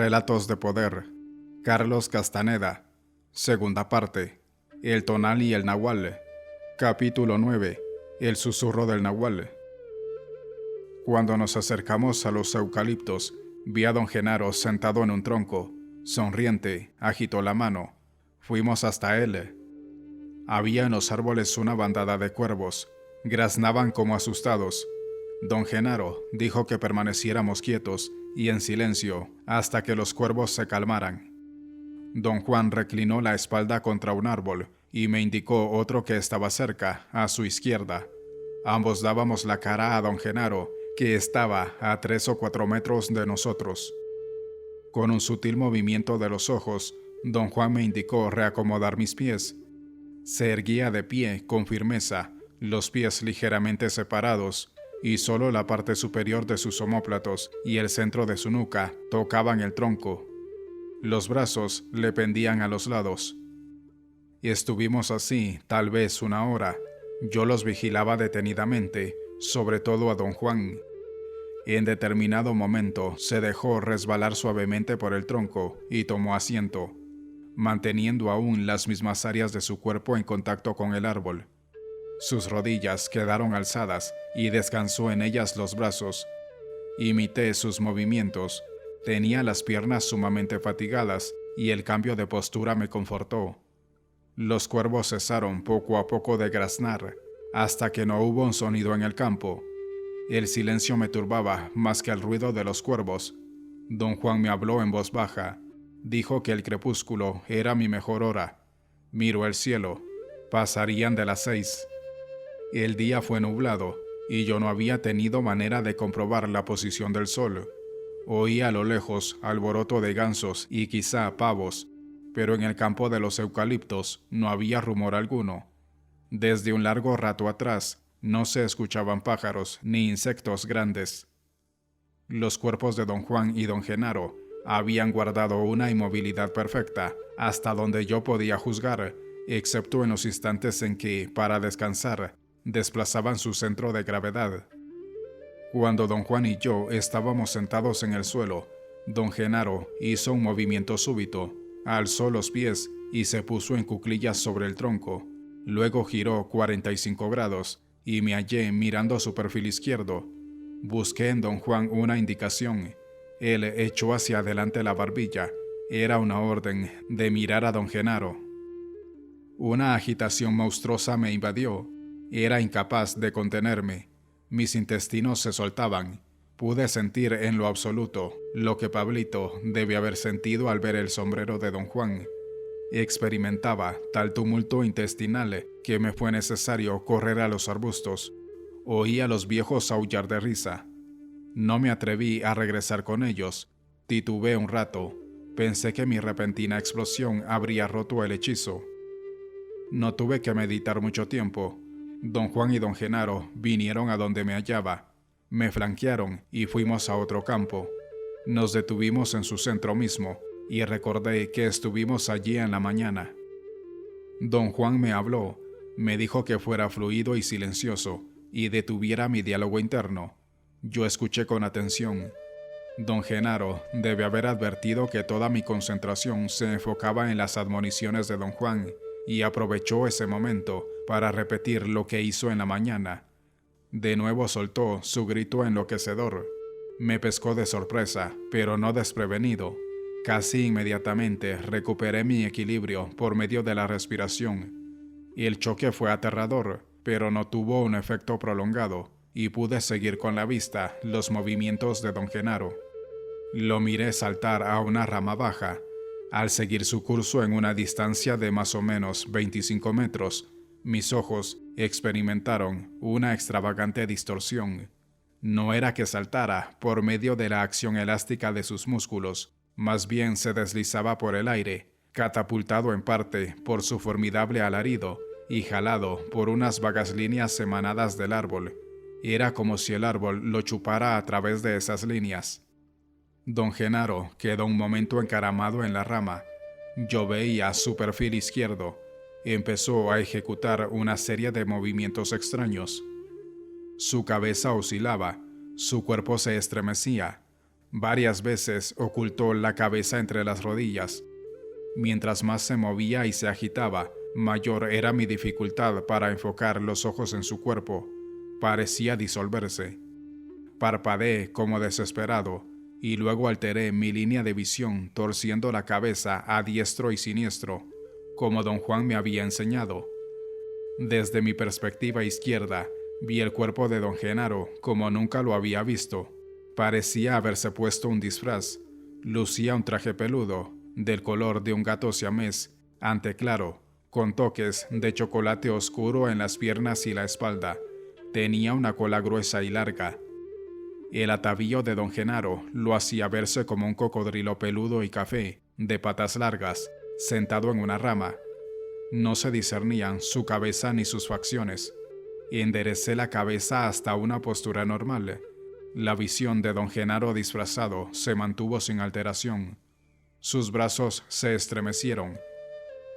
Relatos de poder. Carlos Castaneda. Segunda parte. El tonal y el nahual. Capítulo 9. El susurro del nahual. Cuando nos acercamos a los eucaliptos, vi a don Genaro sentado en un tronco. Sonriente, agitó la mano. Fuimos hasta él. Había en los árboles una bandada de cuervos. Graznaban como asustados. Don Genaro dijo que permaneciéramos quietos y en silencio hasta que los cuervos se calmaran. Don Juan reclinó la espalda contra un árbol y me indicó otro que estaba cerca, a su izquierda. Ambos dábamos la cara a don Genaro, que estaba a 3 o 4 metros de nosotros. Con un sutil movimiento de los ojos, don Juan me indicó reacomodar mis pies. Se erguía de pie con firmeza, los pies ligeramente separados, y solo la parte superior de sus omóplatos y el centro de su nuca tocaban el tronco. Los brazos le pendían a los lados. Y estuvimos así, tal vez 1 hora. Yo los vigilaba detenidamente, sobre todo a don Juan. En determinado momento se dejó resbalar suavemente por el tronco y tomó asiento, manteniendo aún las mismas áreas de su cuerpo en contacto con el árbol. Sus rodillas quedaron alzadas y descansó en ellas los brazos. Imité sus movimientos. Tenía las piernas sumamente fatigadas y el cambio de postura me confortó. Los cuervos cesaron poco a poco de graznar, hasta que no hubo un sonido en el campo. El silencio me turbaba más que el ruido de los cuervos. Don Juan me habló en voz baja. Dijo que el crepúsculo era mi mejor hora. Miró el cielo. Pasarían de las 6. El día fue nublado, y yo no había tenido manera de comprobar la posición del sol. Oí a lo lejos alboroto de gansos y quizá pavos, pero en el campo de los eucaliptos no había rumor alguno. Desde un largo rato atrás no se escuchaban pájaros ni insectos grandes. Los cuerpos de don Juan y don Genaro habían guardado una inmovilidad perfecta hasta donde yo podía juzgar, excepto en los instantes en que, para descansar, desplazaban su centro de gravedad. Cuando don Juan y yo estábamos sentados en el suelo, don Genaro hizo un movimiento súbito, alzó los pies y se puso en cuclillas sobre el tronco. Luego giró 45 grados y me hallé mirando su perfil izquierdo. Busqué en don Juan una indicación. Él echó hacia adelante la barbilla. Era una orden de mirar a don Genaro. Una agitación monstruosa me invadió. Era incapaz de contenerme. Mis intestinos se soltaban. Pude sentir en lo absoluto lo que Pablito debe haber sentido al ver el sombrero de don Juan. Experimentaba tal tumulto intestinal que me fue necesario correr a los arbustos. Oí a los viejos aullar de risa. No me atreví a regresar con ellos. Titubeé un rato. Pensé que mi repentina explosión habría roto el hechizo. No tuve que meditar mucho tiempo. Don Juan y don Genaro vinieron a donde me hallaba. Me flanquearon y fuimos a otro campo. Nos detuvimos en su centro mismo y recordé que estuvimos allí en la mañana. Don Juan me habló, me dijo que fuera fluido y silencioso y detuviera mi diálogo interno. Yo escuché con atención. Don Genaro debe haber advertido que toda mi concentración se enfocaba en las admoniciones de don Juan y aprovechó ese momento para repetir lo que hizo en la mañana. De nuevo soltó su grito enloquecedor. Me pescó de sorpresa, pero no desprevenido. Casi inmediatamente recuperé mi equilibrio por medio de la respiración. El choque fue aterrador, pero no tuvo un efecto prolongado, y pude seguir con la vista los movimientos de don Genaro. Lo miré saltar a una rama baja. Al seguir su curso en una distancia de más o menos 25 metros, mis ojos experimentaron una extravagante distorsión. No era que saltara por medio de la acción elástica de sus músculos, más bien se deslizaba por el aire, catapultado en parte por su formidable alarido y jalado por unas vagas líneas emanadas del árbol. Era como si el árbol lo chupara a través de esas líneas. Don Genaro quedó un momento encaramado en la rama. Yo veía su perfil izquierdo. Empezó a ejecutar una serie de movimientos extraños. Su cabeza oscilaba, su cuerpo se estremecía. Varias veces ocultó la cabeza entre las rodillas. Mientras más se movía y se agitaba, mayor era mi dificultad para enfocar los ojos en su cuerpo. Parecía disolverse. Parpadeé como desesperado y luego alteré mi línea de visión torciendo la cabeza a diestro y siniestro, como don Juan me había enseñado. Desde mi perspectiva izquierda, vi el cuerpo de don Genaro como nunca lo había visto. Parecía haberse puesto un disfraz. Lucía un traje peludo, del color de un gato siamés, ante claro, con toques de chocolate oscuro en las piernas y la espalda. Tenía una cola gruesa y larga. El atavío de don Genaro lo hacía verse como un cocodrilo peludo y café, de patas largas, sentado en una rama. No se discernían su cabeza ni sus facciones. Enderecé la cabeza hasta una postura normal. La visión de don Genaro disfrazado se mantuvo sin alteración. Sus brazos se estremecieron.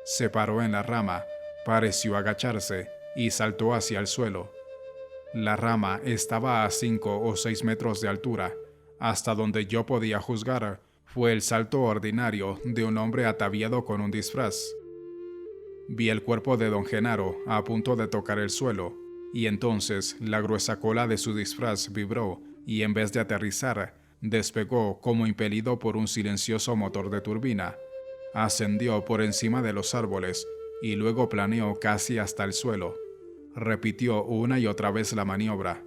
Se paró en la rama, pareció agacharse y saltó hacia el suelo. La rama estaba a 5 o 6 metros de altura. Hasta donde yo podía juzgar, fue el salto ordinario de un hombre ataviado con un disfraz. Vi el cuerpo de don Genaro a punto de tocar el suelo, y entonces la gruesa cola de su disfraz vibró y en vez de aterrizar, despegó como impelido por un silencioso motor de turbina. Ascendió por encima de los árboles y luego planeó casi hasta el suelo. Repitió una y otra vez la maniobra.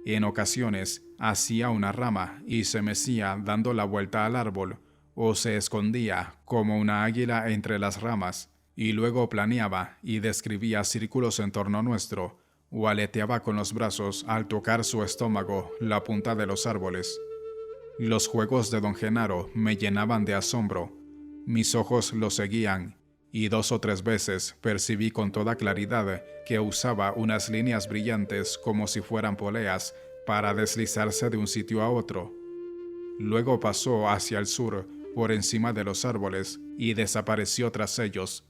En ocasiones hacía una rama y se mecía dando la vuelta al árbol, o se escondía como una águila entre las ramas, y luego planeaba y describía círculos en torno nuestro, o aleteaba con los brazos al tocar su estómago la punta de los árboles. Los juegos de don Genaro me llenaban de asombro. Mis ojos lo seguían, y 2 o 3 veces percibí con toda claridad que usaba unas líneas brillantes como si fueran poleas para deslizarse de un sitio a otro. Luego pasó hacia el sur, por encima de los árboles, y desapareció tras ellos.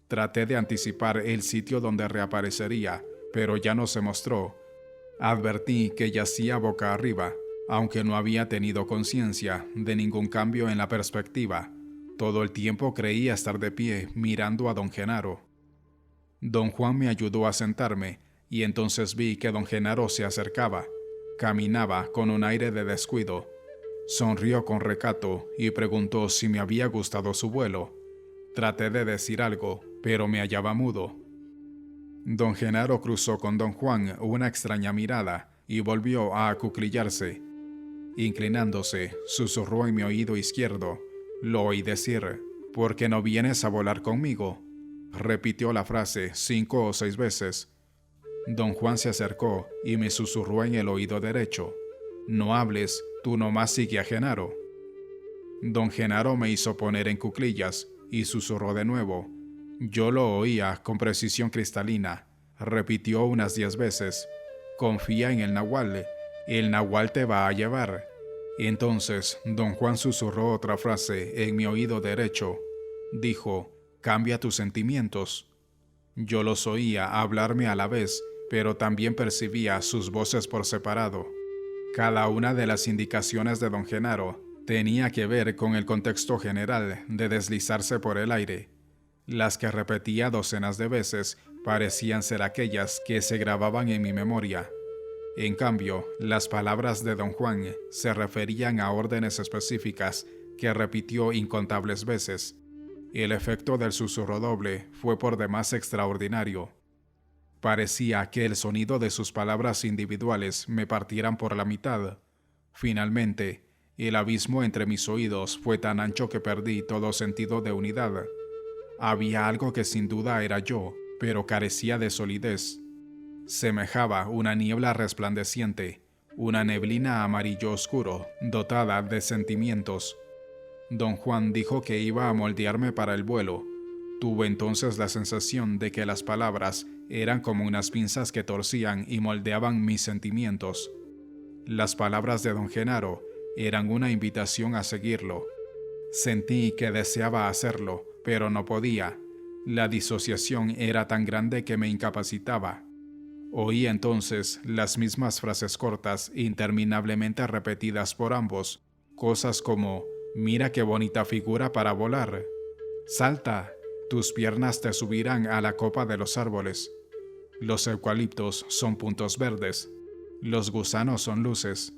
Traté de anticipar el sitio donde reaparecería, pero ya no se mostró. Advertí que yacía boca arriba, aunque no había tenido conciencia de ningún cambio en la perspectiva. Todo el tiempo creía estar de pie mirando a don Genaro. Don Juan me ayudó a sentarme y entonces vi que don Genaro se acercaba. Caminaba con un aire de descuido. Sonrió con recato y preguntó si me había gustado su vuelo. Traté de decir algo, pero me hallaba mudo. Don Genaro cruzó con don Juan una extraña mirada y volvió a acuclillarse. Inclinándose, susurró en mi oído izquierdo. Lo oí decir: ¿por qué no vienes a volar conmigo? Repitió la frase 5 o 6 veces. Don Juan se acercó y me susurró en el oído derecho: no hables, tú nomás sigue a Genaro. Don Genaro me hizo poner en cuclillas y susurró de nuevo. Yo lo oía con precisión cristalina. Repitió unas 10 veces: confía en el nahual te va a llevar. Entonces don Juan susurró otra frase en mi oído derecho. Dijo: cambia tus sentimientos. Yo los oía hablarme a la vez, pero también percibía sus voces por separado. Cada una de las indicaciones de don Genaro tenía que ver con el contexto general de deslizarse por el aire. Las que repetía docenas de veces parecían ser aquellas que se grababan en mi memoria. En cambio, las palabras de don Juan se referían a órdenes específicas que repitió incontables veces. El efecto del susurro doble fue por demás extraordinario. Parecía que el sonido de sus palabras individuales me partieran por la mitad. Finalmente, el abismo entre mis oídos fue tan ancho que perdí todo sentido de unidad. Había algo que sin duda era yo, pero carecía de solidez. Semejaba una niebla resplandeciente, una neblina amarillo oscuro, dotada de sentimientos. Don Juan dijo que iba a moldearme para el vuelo. Tuve entonces la sensación de que las palabras eran como unas pinzas que torcían y moldeaban mis sentimientos. Las palabras de don Genaro eran una invitación a seguirlo. Sentí que deseaba hacerlo, pero no podía. La disociación era tan grande que me incapacitaba. Oí entonces las mismas frases cortas, interminablemente repetidas por ambos, cosas como: «Mira qué bonita figura para volar», «Salta, tus piernas te subirán a la copa de los árboles», «Los eucaliptos son puntos verdes», «Los gusanos son luces».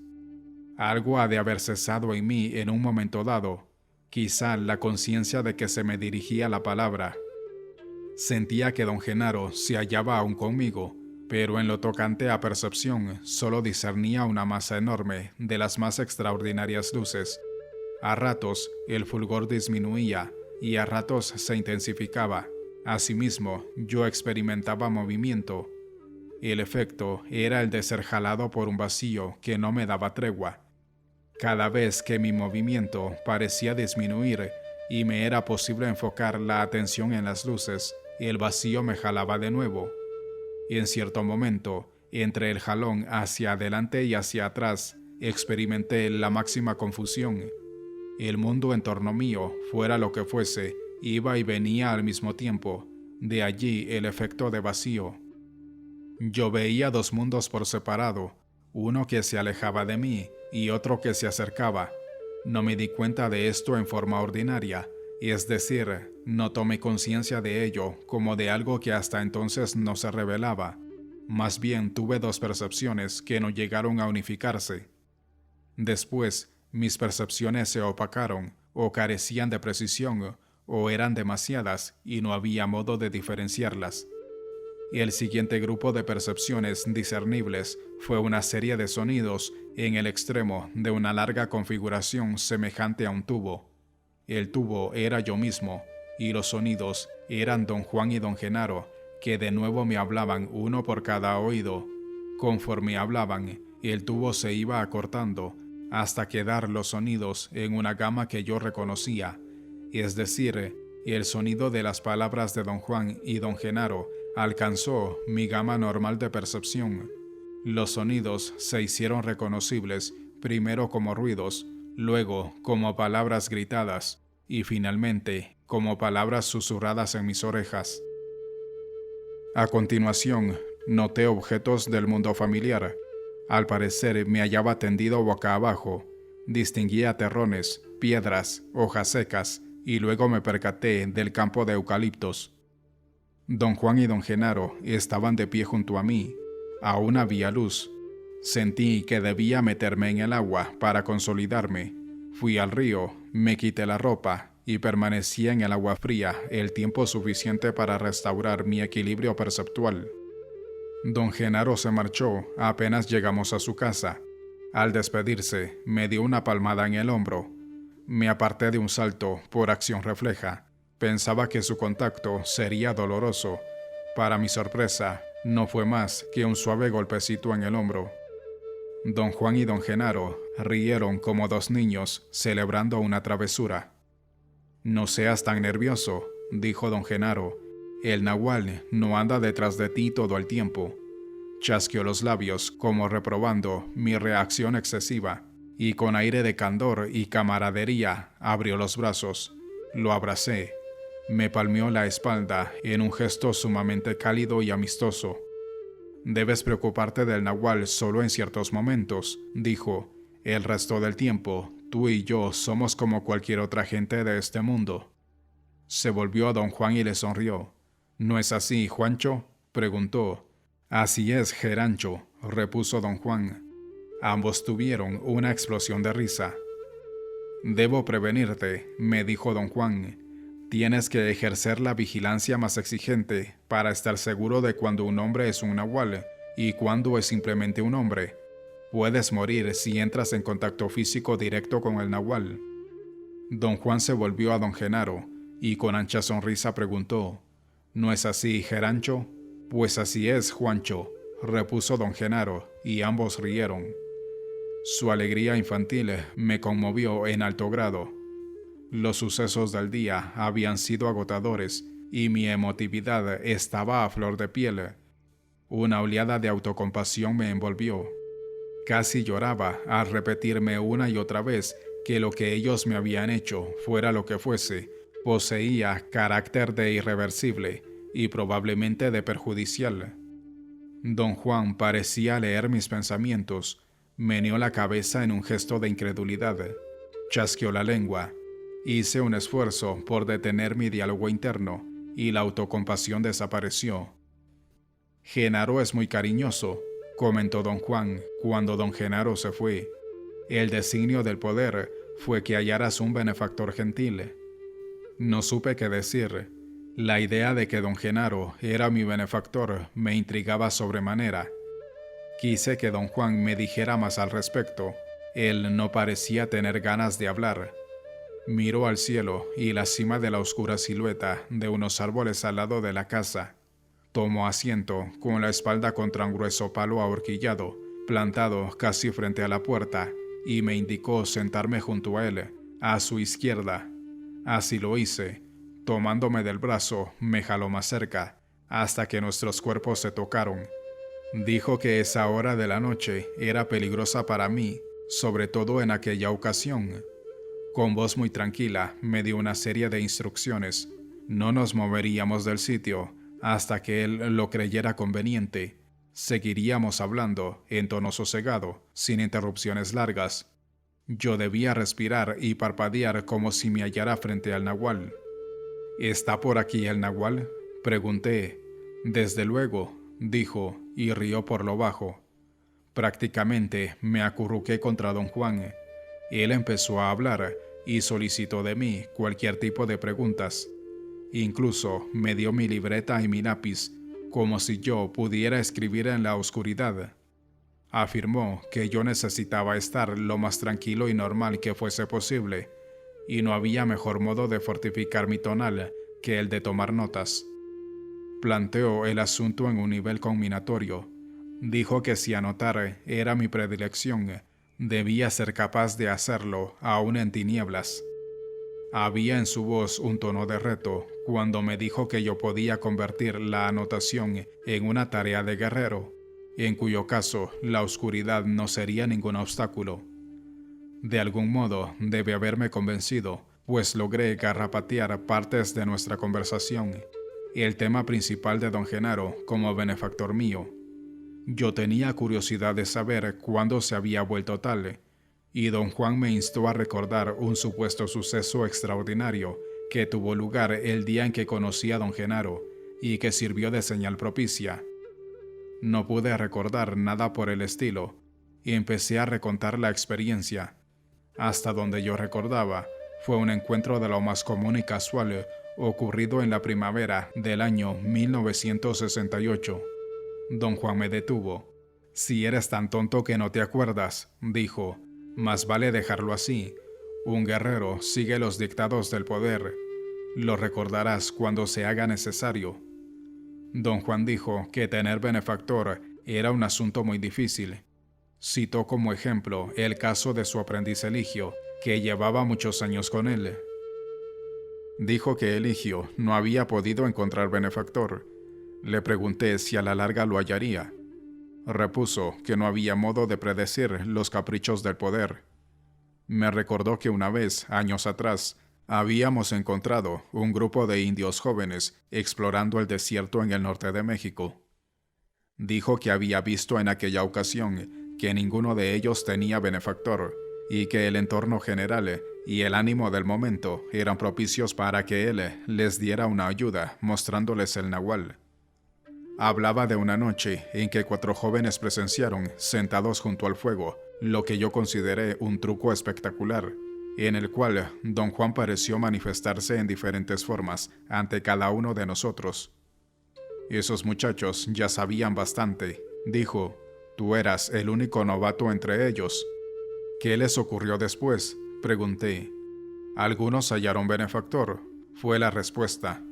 Algo ha de haber cesado en mí en un momento dado, quizá la conciencia de que se me dirigía la palabra. Sentía que don Genaro se hallaba aún conmigo, pero en lo tocante a percepción solo discernía una masa enorme de las más extraordinarias luces. A ratos el fulgor disminuía y a ratos se intensificaba. Asimismo, yo experimentaba movimiento. El efecto era el de ser jalado por un vacío que no me daba tregua. Cada vez que mi movimiento parecía disminuir y me era posible enfocar la atención en las luces, el vacío me jalaba de nuevo. En cierto momento, entre el jalón hacia adelante y hacia atrás, experimenté la máxima confusión. El mundo en torno mío, fuera lo que fuese, iba y venía al mismo tiempo. De allí el efecto de vacío. Yo veía dos mundos por separado, uno que se alejaba de mí y otro que se acercaba. No me di cuenta de esto en forma ordinaria, es decir, no tomé conciencia de ello como de algo que hasta entonces no se revelaba. Más bien tuve dos percepciones que no llegaron a unificarse. Después, mis percepciones se opacaron, o carecían de precisión, o eran demasiadas y no había modo de diferenciarlas. El siguiente grupo de percepciones discernibles fue una serie de sonidos en el extremo de una larga configuración semejante a un tubo. El tubo era yo mismo, y los sonidos eran don Juan y don Genaro, que de nuevo me hablaban uno por cada oído. Conforme hablaban, el tubo se iba acortando, hasta quedar los sonidos en una gama que yo reconocía, es decir, el sonido de las palabras de don Juan y don Genaro alcanzó mi gama normal de percepción. Los sonidos se hicieron reconocibles, primero como ruidos, luego como palabras gritadas y finalmente como palabras susurradas en mis orejas. A continuación, noté objetos del mundo familiar. Al parecer me hallaba tendido boca abajo. Distinguía terrones, piedras, hojas secas y luego me percaté del campo de eucaliptos. Don Juan y don Genaro estaban de pie junto a mí. Aún había luz. Sentí que debía meterme en el agua para consolidarme. Fui al río, me quité la ropa y permanecí en el agua fría el tiempo suficiente para restaurar mi equilibrio perceptual. Don Genaro se marchó apenas llegamos a su casa. Al despedirse, me dio una palmada en el hombro. Me aparté de un salto por acción refleja. Pensaba que su contacto sería doloroso. Para mi sorpresa, no fue más que un suave golpecito en el hombro. Don Juan y don Genaro rieron como dos niños celebrando una travesura. «No seas tan nervioso», dijo don Genaro. «El nahual no anda detrás de ti todo el tiempo». Chasqueó los labios como reprobando mi reacción excesiva y con aire de candor y camaradería abrió los brazos. Lo abracé. Me palmeó la espalda en un gesto sumamente cálido y amistoso. «Debes preocuparte del nahual solo en ciertos momentos», dijo. «El resto del tiempo, tú y yo somos como cualquier otra gente de este mundo». Se volvió a don Juan y le sonrió. «¿No es así, Juancho?», preguntó. «Así es, Gerancho», repuso don Juan. Ambos tuvieron una explosión de risa. «Debo prevenirte», me dijo don Juan. «Tienes que ejercer la vigilancia más exigente para estar seguro de cuando un hombre es un nahual y cuando es simplemente un hombre. Puedes morir si entras en contacto físico directo con el nahual». Don Juan se volvió a don Genaro y con ancha sonrisa preguntó: «¿No es así, Gerancho?». «Pues así es, Juancho», repuso don Genaro, y ambos rieron. Su alegría infantil me conmovió en alto grado. Los sucesos del día habían sido agotadores y mi emotividad estaba a flor de piel. Una oleada de autocompasión me envolvió. Casi lloraba al repetirme una y otra vez que lo que ellos me habían hecho, fuera lo que fuese, poseía carácter de irreversible y probablemente de perjudicial. Don Juan parecía leer mis pensamientos. Meneó la cabeza en un gesto de incredulidad. Chasqueó la lengua. Hice un esfuerzo por detener mi diálogo interno y la autocompasión desapareció. Genaro es muy cariñoso, comentó don Juan cuando don Genaro se fue. El designio del poder fue que hallaras un benefactor gentil. No supe qué decir. La idea de que don Genaro era mi benefactor me intrigaba sobremanera. Quise que don Juan me dijera más al respecto. Él no parecía tener ganas de hablar. Miró al cielo y la cima de la oscura silueta de unos árboles al lado de la casa. Tomó asiento con la espalda contra un grueso palo ahorquillado, plantado casi frente a la puerta, y me indicó sentarme junto a él, a su izquierda. Así lo hice. Tomándome del brazo, me jaló más cerca, hasta que nuestros cuerpos se tocaron. Dijo que esa hora de la noche era peligrosa para mí, sobre todo en aquella ocasión. Con voz muy tranquila, me dio una serie de instrucciones. No nos moveríamos del sitio hasta que él lo creyera conveniente. Seguiríamos hablando, en tono sosegado, sin interrupciones largas. Yo debía respirar y parpadear como si me hallara frente al nahual. ¿Está por aquí el nahual?, pregunté. Desde luego, dijo, y rió por lo bajo. Prácticamente me acurruqué contra don Juan. Él empezó a hablar y solicitó de mí cualquier tipo de preguntas. Incluso me dio mi libreta y mi lápiz, como si yo pudiera escribir en la oscuridad. Afirmó que yo necesitaba estar lo más tranquilo y normal que fuese posible, y no había mejor modo de fortificar mi tonal que el de tomar notas. Planteó el asunto en un nivel combinatorio. Dijo que si anotar era mi predilección, debía ser capaz de hacerlo aún en tinieblas. Había en su voz un tono de reto cuando me dijo que yo podía convertir la anotación en una tarea de guerrero, en cuyo caso la oscuridad no sería ningún obstáculo. De algún modo debe haberme convencido, pues logré garrapatear partes de nuestra conversación, el tema principal de don Genaro como benefactor mío. Yo tenía curiosidad de saber cuándo se había vuelto tal, y don Juan me instó a recordar un supuesto suceso extraordinario que tuvo lugar el día en que conocí a don Genaro y que sirvió de señal propicia. No pude recordar nada por el estilo, y empecé a recontar la experiencia. Hasta donde yo recordaba, fue un encuentro de lo más común y casual ocurrido en la primavera del año 1968. Don Juan me detuvo. «Si eres tan tonto que no te acuerdas», dijo, «más vale dejarlo así. Un guerrero sigue los dictados del poder. Lo recordarás cuando se haga necesario». Don Juan dijo que tener benefactor era un asunto muy difícil. Citó como ejemplo el caso de su aprendiz Eligio, que llevaba muchos años con él. Dijo que Eligio no había podido encontrar benefactor. Le pregunté si a la larga lo hallaría. Repuso que no había modo de predecir los caprichos del poder. Me recordó que una vez, años atrás, habíamos encontrado un grupo de indios jóvenes explorando el desierto en el norte de México. Dijo que había visto en aquella ocasión que ninguno de ellos tenía benefactor y que el entorno general y el ánimo del momento eran propicios para que él les diera una ayuda mostrándoles el nahual. Hablaba de una noche en que 4 jóvenes presenciaron, sentados junto al fuego, lo que yo consideré un truco espectacular, en el cual don Juan pareció manifestarse en diferentes formas ante cada uno de nosotros. «Esos muchachos ya sabían bastante», dijo. «Tú eras el único novato entre ellos». «¿Qué les ocurrió después?», pregunté. «Algunos hallaron benefactor», fue la respuesta.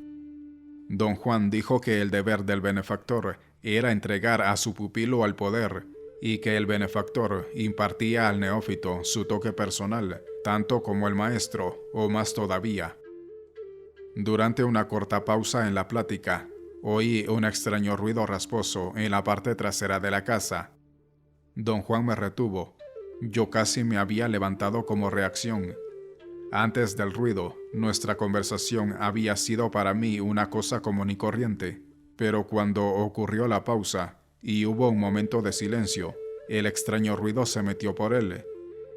Don Juan dijo que el deber del benefactor era entregar a su pupilo al poder y que el benefactor impartía al neófito su toque personal, tanto como el maestro, o más todavía. Durante una corta pausa en la plática, oí un extraño ruido rasposo en la parte trasera de la casa. Don Juan me retuvo. Yo casi me había levantado como reacción. Antes del ruido, nuestra conversación había sido para mí una cosa común y corriente, pero cuando ocurrió la pausa y hubo un momento de silencio, el extraño ruido se metió por él.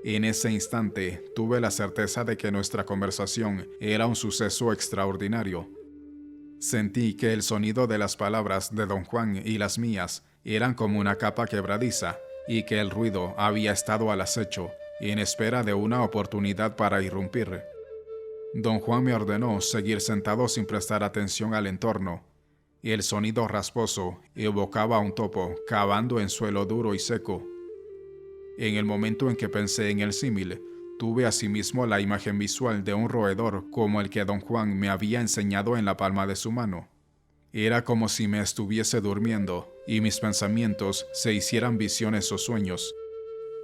En ese instante tuve la certeza de que nuestra conversación era un suceso extraordinario. Sentí que el sonido de las palabras de don Juan y las mías eran como una capa quebradiza y que el ruido había estado al acecho, en espera de una oportunidad para irrumpir. Don Juan me ordenó seguir sentado sin prestar atención al entorno. El sonido rasposo evocaba a un topo cavando en suelo duro y seco. En el momento en que pensé en el símil, tuve asimismo la imagen visual de un roedor como el que don Juan me había enseñado en la palma de su mano. Era como si me estuviese durmiendo y mis pensamientos se hicieran visiones o sueños.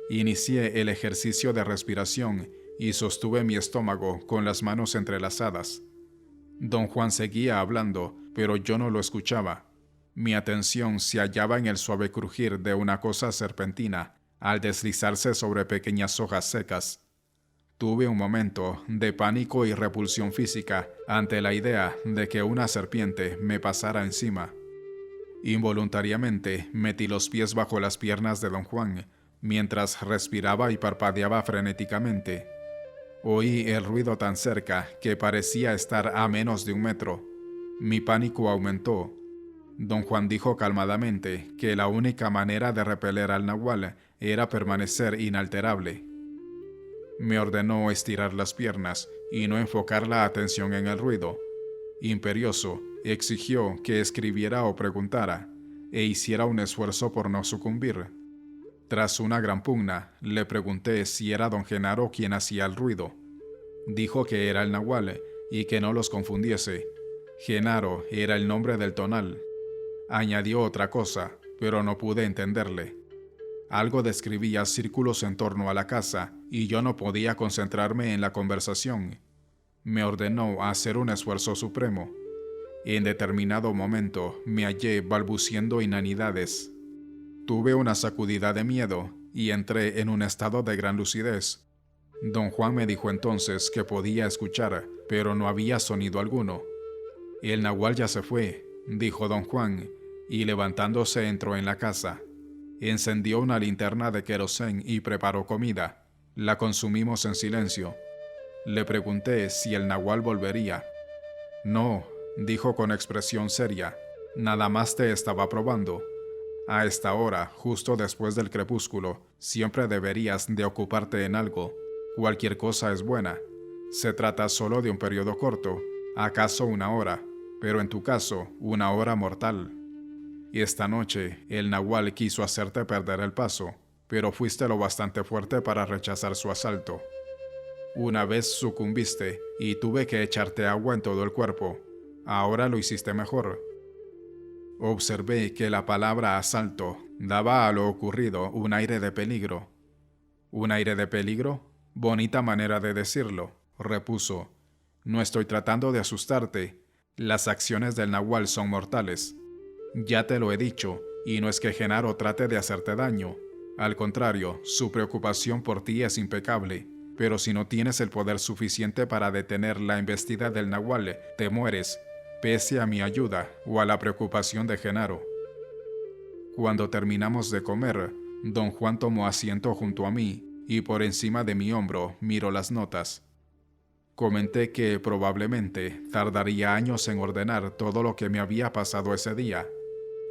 Inicié el ejercicio de respiración y sostuve mi estómago con las manos entrelazadas. Don Juan seguía hablando, pero yo no lo escuchaba. Mi atención se hallaba en el suave crujir de una cosa serpentina al deslizarse sobre pequeñas hojas secas. Tuve un momento de pánico y repulsión física ante la idea de que una serpiente me pasara encima. Involuntariamente metí los pies bajo las piernas de don Juan, mientras respiraba y parpadeaba frenéticamente. Oí el ruido tan cerca que parecía estar a menos de 1 metro. Mi pánico aumentó. Don Juan dijo calmadamente que la única manera de repeler al nahual era permanecer inalterable. Me ordenó estirar las piernas y no enfocar la atención en el ruido. Imperioso, exigió que escribiera o preguntara, e hiciera un esfuerzo por no sucumbir. Tras una gran pugna, le pregunté si era don Genaro quien hacía el ruido. Dijo que era el nahual y que no los confundiese. Genaro era el nombre del tonal. Añadió otra cosa, pero no pude entenderle. Algo describía círculos en torno a la casa y yo no podía concentrarme en la conversación. Me ordenó hacer un esfuerzo supremo. En determinado momento me hallé balbuciendo inanidades. Tuve una sacudida de miedo y entré en un estado de gran lucidez. Don Juan me dijo entonces que podía escuchar, pero no había sonido alguno. El nahual ya se fue, dijo don Juan, y levantándose entró en la casa. Encendió una linterna de querosén y preparó comida. La consumimos en silencio. Le pregunté si el nahual volvería. No, dijo con expresión seria, nada más te estaba probando. A esta hora, justo después del crepúsculo, siempre deberías de ocuparte en algo. Cualquier cosa es buena. Se trata solo de un periodo corto, acaso 1 hora, pero en tu caso, 1 hora mortal. Esta noche, el nahual quiso hacerte perder el paso, pero fuiste lo bastante fuerte para rechazar su asalto. Una vez sucumbiste y tuve que echarte agua en todo el cuerpo. Ahora lo hiciste mejor. Observé que la palabra asalto daba a lo ocurrido un aire de peligro. ¿Un aire de peligro? Bonita manera de decirlo, repuso. No estoy tratando de asustarte. Las acciones del nahual son mortales. Ya te lo he dicho, y no es que Genaro trate de hacerte daño. Al contrario, su preocupación por ti es impecable. Pero si no tienes el poder suficiente para detener la embestida del nahual, te mueres, pese a mi ayuda o a la preocupación de Genaro. Cuando terminamos de comer, don Juan tomó asiento junto a mí y por encima de mi hombro miró las notas. Comenté que probablemente tardaría años en ordenar todo lo que me había pasado ese día.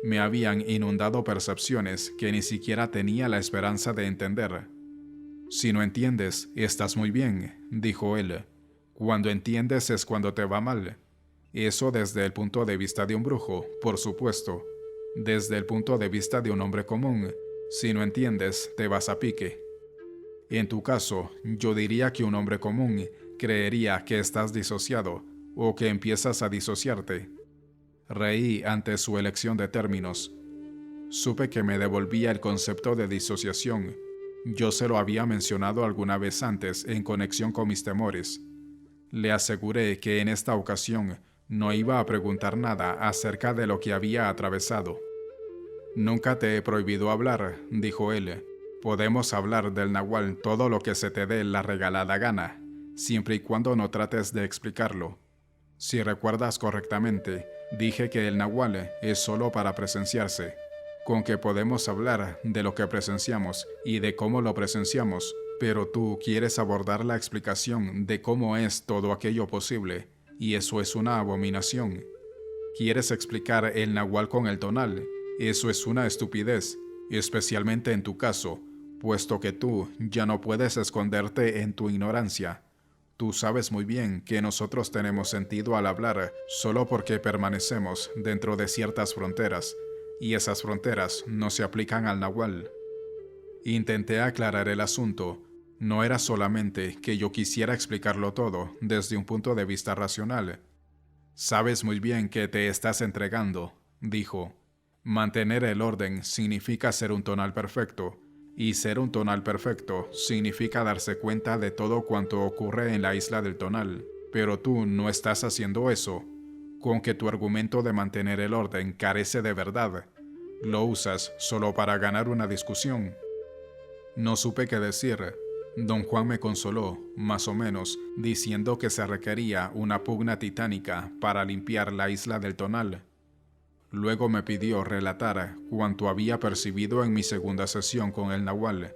Me habían inundado percepciones que ni siquiera tenía la esperanza de entender. Si no entiendes, estás muy bien, dijo él. Cuando entiendes es cuando te va mal. Eso desde el punto de vista de un brujo, por supuesto. Desde el punto de vista de un hombre común, si no entiendes, te vas a pique. En tu caso, yo diría que un hombre común creería que estás disociado o que empiezas a disociarte. Reí ante su elección de términos. Supe que me devolvía el concepto de disociación. Yo se lo había mencionado alguna vez antes en conexión con mis temores. Le aseguré que en esta ocasión no iba a preguntar nada acerca de lo que había atravesado. Nunca te he prohibido hablar, dijo él. Podemos hablar del nahual todo lo que se te dé la regalada gana, siempre y cuando no trates de explicarlo. Si recuerdas correctamente, dije que el nahual es solo para presenciarse. Con que podemos hablar de lo que presenciamos y de cómo lo presenciamos, Pero tú quieres abordar la explicación de cómo es todo aquello posible, y eso es una abominación. Quieres explicar el nahual con el tonal, eso es una estupidez, especialmente en tu caso, puesto que tú ya no puedes esconderte en tu ignorancia. Tú sabes muy bien que nosotros tenemos sentido al hablar solo porque permanecemos dentro de ciertas fronteras, y esas fronteras no se aplican al nahual. Intenté aclarar el asunto. No era solamente que yo quisiera explicarlo todo desde un punto de vista racional. Sabes muy bien que te estás entregando, dijo. Mantener el orden significa ser un tonal perfecto, y ser un tonal perfecto significa darse cuenta de todo cuanto ocurre en la isla del tonal. Pero tú no estás haciendo eso. Con que tu argumento de mantener el orden carece de verdad. Lo usas solo para ganar una discusión. No supe qué decir. Don Juan me consoló, más o menos, diciendo que se requería una pugna titánica para limpiar la isla del tonal. Luego me pidió relatar cuanto había percibido en mi segunda sesión con el nahual.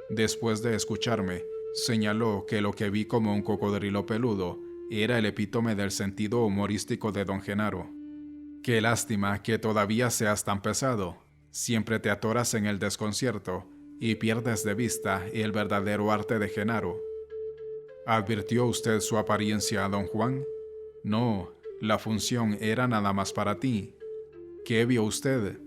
Después de escucharme, señaló que lo que vi como un cocodrilo peludo era el epítome del sentido humorístico de don Genaro. Qué lástima que todavía seas tan pesado. Siempre te atoras en el desconcierto y pierdes de vista el verdadero arte de Genaro. ¿Advirtió usted su apariencia, don Juan? No, la función era nada más para ti. ¿Qué vio usted?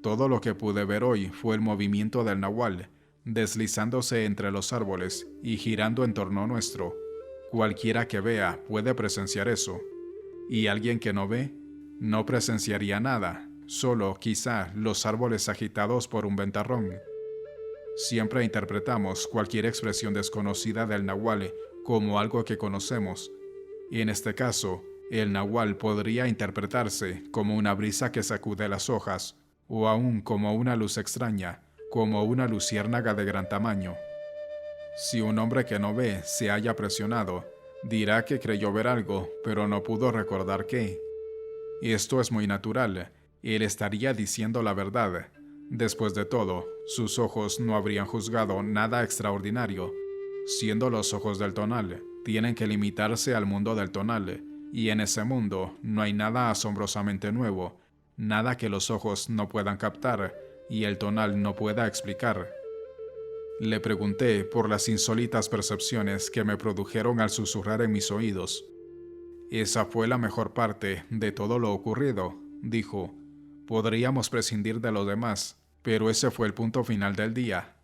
Todo lo que pude ver hoy fue el movimiento del nahual, deslizándose entre los árboles y girando en torno nuestro. Cualquiera que vea puede presenciar eso. ¿Y alguien que no ve? No presenciaría nada, solo quizá los árboles agitados por un ventarrón. Siempre interpretamos cualquier expresión desconocida del nahual como algo que conocemos. Y en este caso, el nahual podría interpretarse como una brisa que sacude las hojas, o aún como una luz extraña, como una luciérnaga de gran tamaño. Si un hombre que no ve se halla presionado, dirá que creyó ver algo, pero no pudo recordar qué. Esto es muy natural, él estaría diciendo la verdad. Después de todo, sus ojos no habrían juzgado nada extraordinario. Siendo los ojos del tonal, tienen que limitarse al mundo del tonal, y en ese mundo no hay nada asombrosamente nuevo, nada que los ojos no puedan captar y el tonal no pueda explicar. Le pregunté por las insólitas percepciones que me produjeron al susurrar en mis oídos. Esa fue la mejor parte de todo lo ocurrido, dijo. Podríamos prescindir de lo demás, pero ese fue el punto final del día.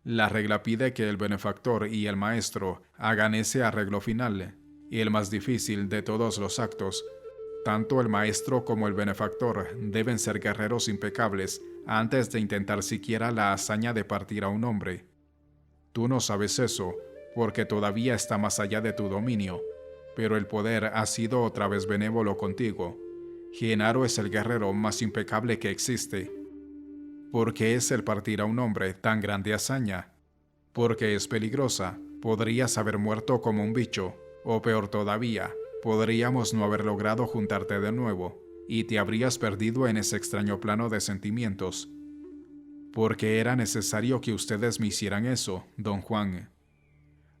La regla pide que el benefactor y el maestro hagan ese arreglo final, y el más difícil de todos los actos. Tanto el maestro como el benefactor deben ser guerreros impecables antes de intentar siquiera la hazaña de partir a un hombre. Tú no sabes eso, porque todavía está más allá de tu dominio, pero el poder ha sido otra vez benévolo contigo. Genaro es el guerrero más impecable que existe. ¿Por qué es el partir a un hombre tan grande hazaña? Porque es peligrosa. Podrías haber muerto como un bicho, o peor todavía, podríamos no haber logrado juntarte de nuevo, y te habrías perdido en ese extraño plano de sentimientos. Porque era necesario que ustedes me hicieran eso, don Juan.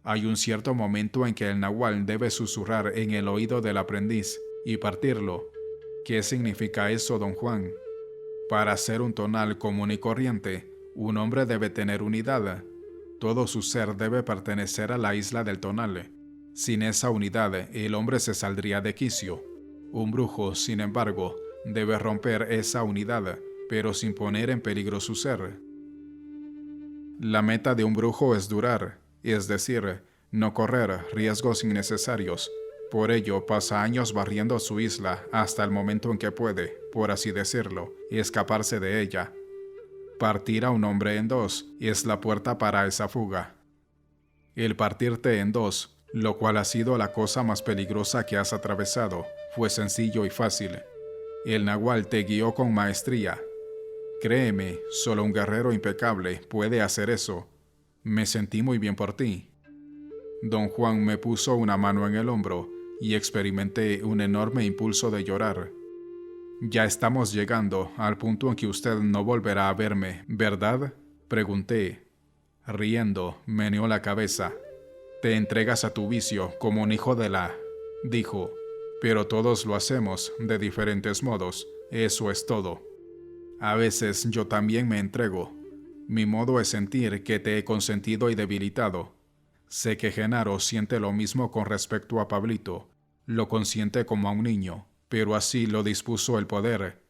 Hay un cierto momento en que el nahual debe susurrar en el oído del aprendiz y partirlo. ¿Qué significa eso, don Juan? Para ser un tonal común y corriente, un hombre debe tener unidad. Todo su ser debe pertenecer a la isla del tonal. Sin esa unidad, el hombre se saldría de quicio. Un brujo, sin embargo, debe romper esa unidad, pero sin poner en peligro su ser. La meta de un brujo es durar, es decir, no correr riesgos innecesarios. Por ello, pasa años barriendo su isla hasta el momento en que puede, por así decirlo, escaparse de ella. Partir a un hombre en dos es la puerta para esa fuga. El partirte en dos, lo cual ha sido la cosa más peligrosa que has atravesado, fue sencillo y fácil. El nahual te guió con maestría. Créeme, solo un guerrero impecable puede hacer eso. Me sentí muy bien por ti. Don Juan me puso una mano en el hombro y experimenté un enorme impulso de llorar. Ya estamos llegando al punto en que usted no volverá a verme, ¿verdad? Pregunté. Riendo, meneó la cabeza. Te entregas a tu vicio como un hijo de la... dijo. Pero todos lo hacemos de diferentes modos, eso es todo. A veces yo también me entrego. Mi modo es sentir que te he consentido y debilitado. Sé que Genaro siente lo mismo con respecto a Pablito. Lo consiente como a un niño, pero así lo dispuso el poder.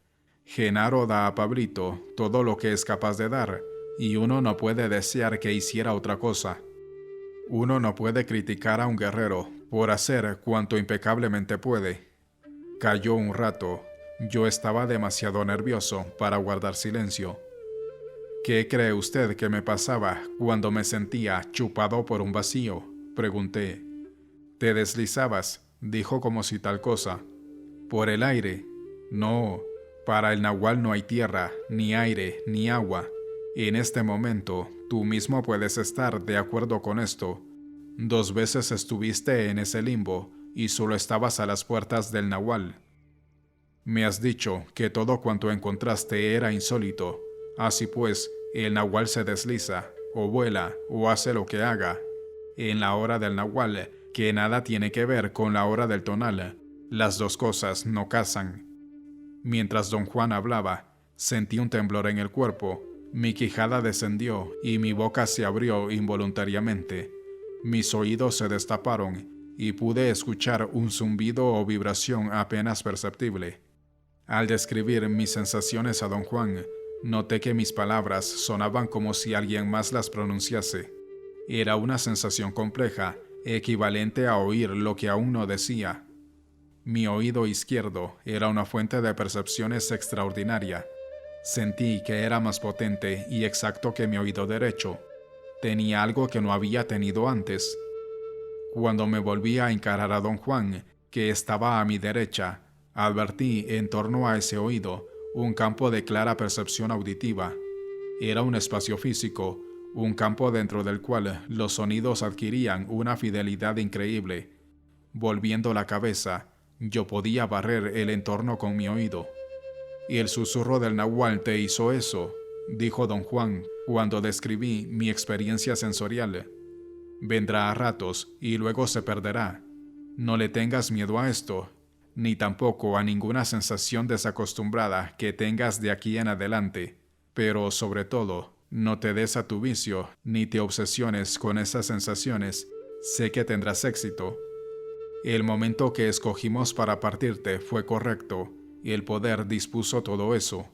Genaro da a Pablito todo lo que es capaz de dar, y uno no puede desear que hiciera otra cosa. Uno no puede criticar a un guerrero por hacer cuanto impecablemente puede. Calló un rato. Yo estaba demasiado nervioso para guardar silencio. ¿Qué cree usted que me pasaba cuando me sentía chupado por un vacío?, pregunté. Te deslizabas, dijo como si tal cosa. ¿Por el aire? No, para el nahual no hay tierra, ni aire, ni agua. En este momento, tú mismo puedes estar de acuerdo con esto. 2 veces estuviste en ese limbo y solo estabas a las puertas del nahual. Me has dicho que todo cuanto encontraste era insólito. Así pues, el nahual se desliza, o vuela, o hace lo que haga. En la hora del nahual, que nada tiene que ver con la hora del tonal, las dos cosas no casan. Mientras don Juan hablaba, sentí un temblor en el cuerpo, mi quijada descendió y mi boca se abrió involuntariamente. Mis oídos se destaparon y pude escuchar un zumbido o vibración apenas perceptible. Al describir mis sensaciones a don Juan, noté que mis palabras sonaban como si alguien más las pronunciase. Era una sensación compleja, equivalente a oír lo que aún no decía. Mi oído izquierdo era una fuente de percepciones extraordinaria. Sentí que era más potente y exacto que mi oído derecho. Tenía algo que no había tenido antes. Cuando me volví a encarar a don Juan, que estaba a mi derecha, advertí en torno a ese oído un campo de clara percepción auditiva. Era un espacio físico, un campo dentro del cual los sonidos adquirían una fidelidad increíble. Volviendo la cabeza, yo podía barrer el entorno con mi oído. «¿Y el susurro del nahual te hizo eso?», dijo don Juan cuando describí mi experiencia sensorial. «Vendrá a ratos y luego se perderá. No le tengas miedo a esto, ni tampoco a ninguna sensación desacostumbrada que tengas de aquí en adelante. Pero, sobre todo, no te des a tu vicio ni te obsesiones con esas sensaciones. Sé que tendrás éxito. El momento que escogimos para partirte fue correcto, y el poder dispuso todo eso.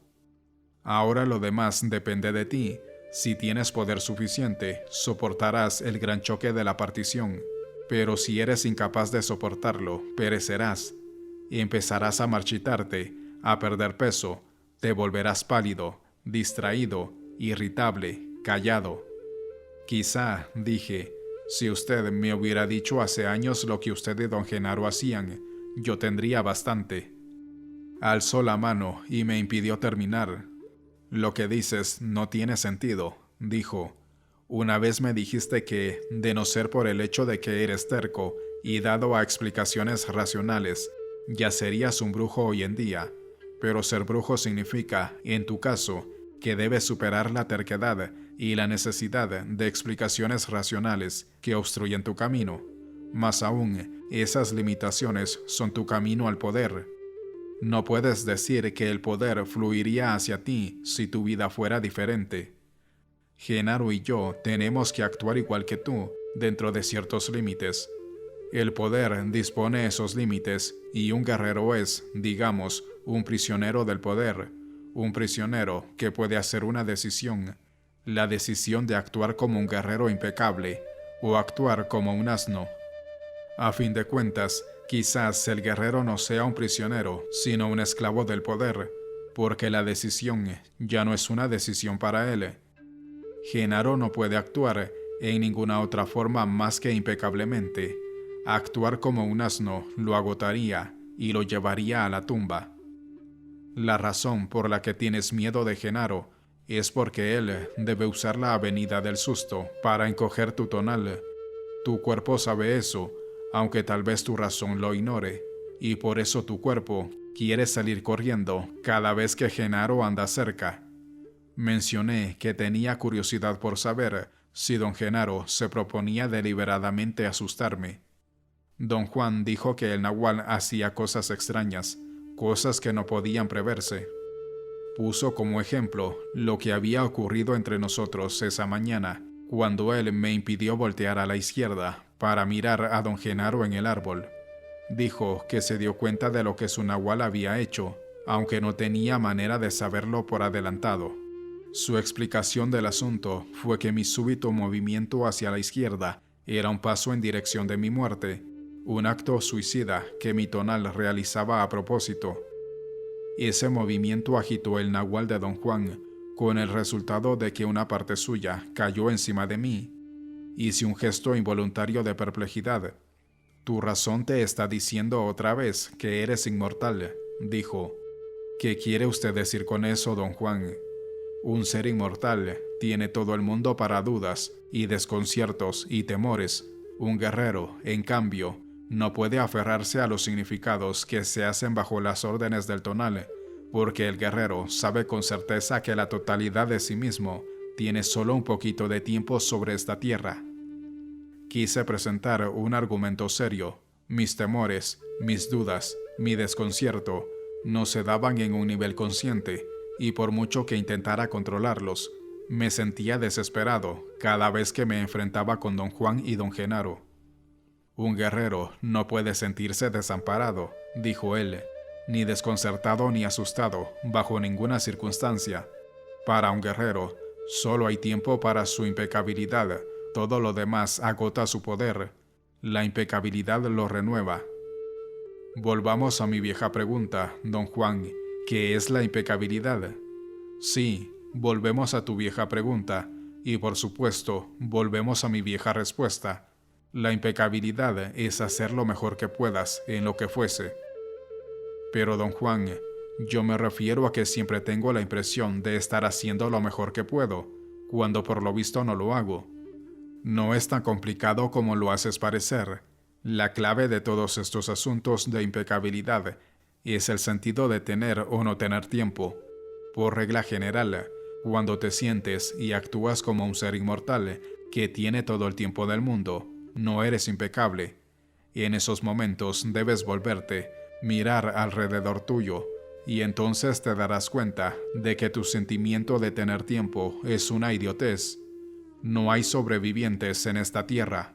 Ahora lo demás depende de ti. Si tienes poder suficiente, soportarás el gran choque de la partición. Pero si eres incapaz de soportarlo, perecerás. Empezarás a marchitarte, a perder peso, te volverás pálido, distraído, irritable, callado. Quizá, dije, si usted me hubiera dicho hace años lo que usted y don Genaro hacían, yo tendría bastante. Alzó la mano y me impidió terminar. Lo que dices no tiene sentido, dijo. Una vez me dijiste que, de no ser por el hecho de que eres terco y dado a explicaciones racionales, ya serías un brujo hoy en día. Pero ser brujo significa, en tu caso, que debes superar la terquedad y la necesidad de explicaciones racionales que obstruyen tu camino. Más aún, esas limitaciones son tu camino al poder. No puedes decir que el poder fluiría hacia ti si tu vida fuera diferente. Genaro y yo tenemos que actuar igual que tú, dentro de ciertos límites. El poder dispone esos límites y un guerrero es, digamos, un prisionero del poder, un prisionero que puede hacer una decisión, la decisión de actuar como un guerrero impecable o actuar como un asno. A fin de cuentas, quizás el guerrero no sea un prisionero, sino un esclavo del poder, porque la decisión ya no es una decisión para él. Genaro no puede actuar en ninguna otra forma más que impecablemente. Actuar como un asno lo agotaría y lo llevaría a la tumba. La razón por la que tienes miedo de Genaro es porque él debe usar la avenida del susto para encoger tu tonal. Tu cuerpo sabe eso, aunque tal vez tu razón lo ignore, y por eso tu cuerpo quiere salir corriendo cada vez que Genaro anda cerca. Mencioné que tenía curiosidad por saber si don Genaro se proponía deliberadamente asustarme. Don Juan dijo que el nahual hacía cosas extrañas, cosas que no podían preverse. Puso como ejemplo lo que había ocurrido entre nosotros esa mañana, cuando él me impidió voltear a la izquierda para mirar a don Genaro en el árbol. Dijo que se dio cuenta de lo que su nahual había hecho, aunque no tenía manera de saberlo por adelantado. Su explicación del asunto fue que mi súbito movimiento hacia la izquierda era un paso en dirección de mi muerte, un acto suicida que mi tonal realizaba a propósito. Ese movimiento agitó el nahual de don Juan, con el resultado de que una parte suya cayó encima de mí. Hice un gesto involuntario de perplejidad. «Tu razón te está diciendo otra vez que eres inmortal», dijo. «¿Qué quiere usted decir con eso, don Juan? Un ser inmortal tiene todo el mundo para dudas y desconciertos y temores. Un guerrero, en cambio, no puede aferrarse a los significados que se hacen bajo las órdenes del tonal, porque el guerrero sabe con certeza que la totalidad de sí mismo tiene solo un poquito de tiempo sobre esta tierra». Quise presentar un argumento serio. Mis temores, mis dudas, mi desconcierto no se daban en un nivel consciente, y por mucho que intentara controlarlos, me sentía desesperado cada vez que me enfrentaba con don Juan y don Genaro. «Un guerrero no puede sentirse desamparado», dijo él, «ni desconcertado ni asustado, bajo ninguna circunstancia. Para un guerrero, solo hay tiempo para su impecabilidad. Todo lo demás agota su poder. La impecabilidad lo renueva». Volvamos a mi vieja pregunta, don Juan. ¿Qué es la impecabilidad? Sí, volvemos a tu vieja pregunta, y por supuesto, volvemos a mi vieja respuesta. La impecabilidad es hacer lo mejor que puedas en lo que fuese. Pero don Juan, yo me refiero a que siempre tengo la impresión de estar haciendo lo mejor que puedo, cuando por lo visto no lo hago. No es tan complicado como lo haces parecer. La clave de todos estos asuntos de impecabilidad es el sentido de tener o no tener tiempo. Por regla general, cuando te sientes y actúas como un ser inmortal que tiene todo el tiempo del mundo, no eres impecable. Y en esos momentos debes volverte, mirar alrededor tuyo, y entonces te darás cuenta de que tu sentimiento de tener tiempo es una idiotez. No hay sobrevivientes en esta tierra.